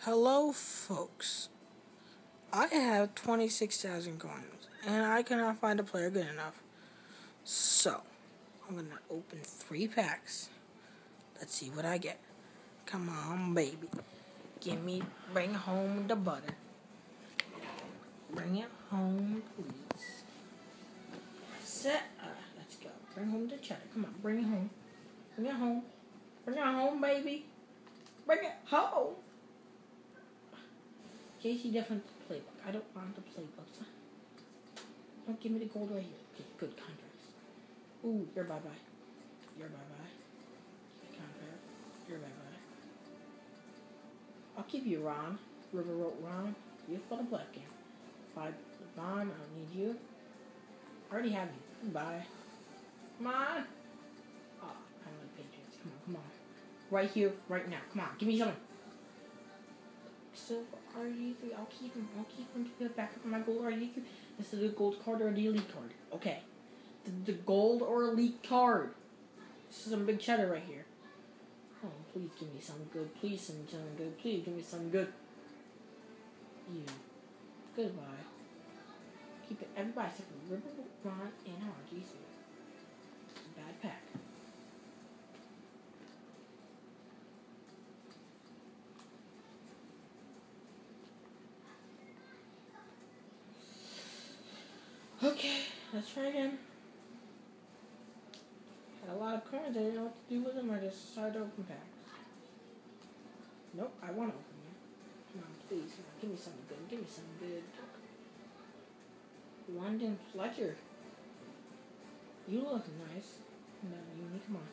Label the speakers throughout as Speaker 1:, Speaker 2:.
Speaker 1: Hello, folks. I have 26,000 coins, and I cannot find a player good enough. So, I'm going to open 3 packs. Let's see what I get. Come on, baby. Bring home the butter. Bring it home, please. Let's go. Bring home the cheddar. Come on, bring it home. Bring it home. Bring it home, baby. Bring it home. JC different playbook. I don't want the playbooks. Don't give me the gold right here. Okay, good contracts. Ooh, you're bye-bye. You're bye-bye. Contract. You're bye-bye. I'll keep you, Ron. River Road Ron. You've got a black game. 5 Vaughn, I don't need you. I already have you. Bye. Come on. Oh, I don't like Patriots. Come on. Right here, right now. Come on, give me something. Silver RG3. I'll keep him to get back up for my gold RG3. This is the gold card or the elite card. Okay. The gold or elite card. This is some big cheddar right here. Oh, please give me something good. Please give me something good. Please give me something good. You. Goodbye. Keep it. Everybody except for River, Ron, and RG3. Bad pack. Okay, let's try again. Had a lot of coins, I didn't know what to do with them, I just decided to open packs. Nope, I want to open them. Come on, please, give me something good, give me something good. London Fletcher. You look nice. No, you come on.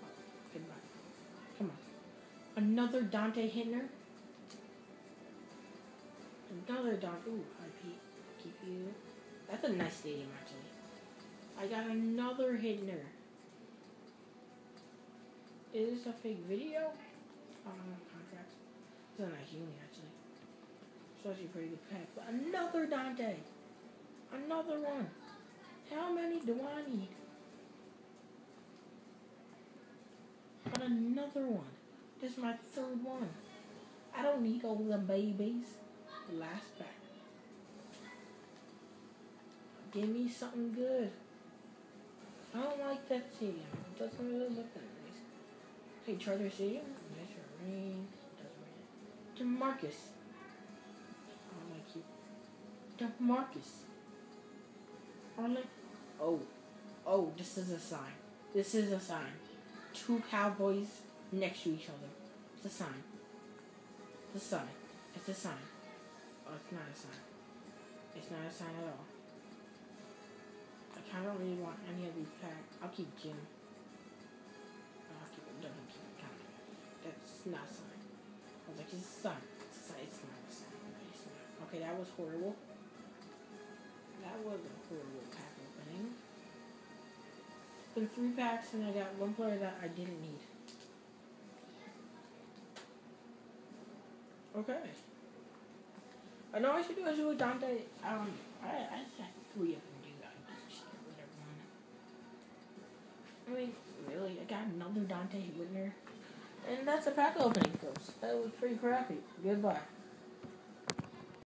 Speaker 1: Oh, goodbye. Come on. Another Dante Hitner. Another Dante. Ooh, hi Pete. Keep you. That's a nice stadium, actually. I got another Hitner. Is this a fake video? Contracts. It's a nice uni, actually. It's actually a pretty good pack. But another Dante. Another one. How many do I need? But another one. This is my 3rd one. I don't need all the babies. Last pack. Give me something good. I don't like that stadium. It doesn't really look that nice. Hey, Charter Stadium. Nice for rain. It doesn't rain. DeMarcus. I don't like you. DeMarcus. Oh, this is a sign. This is a sign. 2 Cowboys next to each other. It's a sign. It's a sign. It's a sign. Oh, it's not a sign. It's not a sign at all. I don't really want any of these packs. I'll keep Jim. I'll keep it. Don't keep it counting. That's not a sign. I was like, it's a sign. It's a sign. It's not a sign. It's not. Okay, that was horrible. That was a horrible pack opening. It's been 3 packs and I got 1 player that I didn't need. Okay. I know I should do a with Dante. I just had 3 of them. I mean, really, I got another Dante Whitner. And that's a pack opening, folks. That was pretty crappy. Goodbye.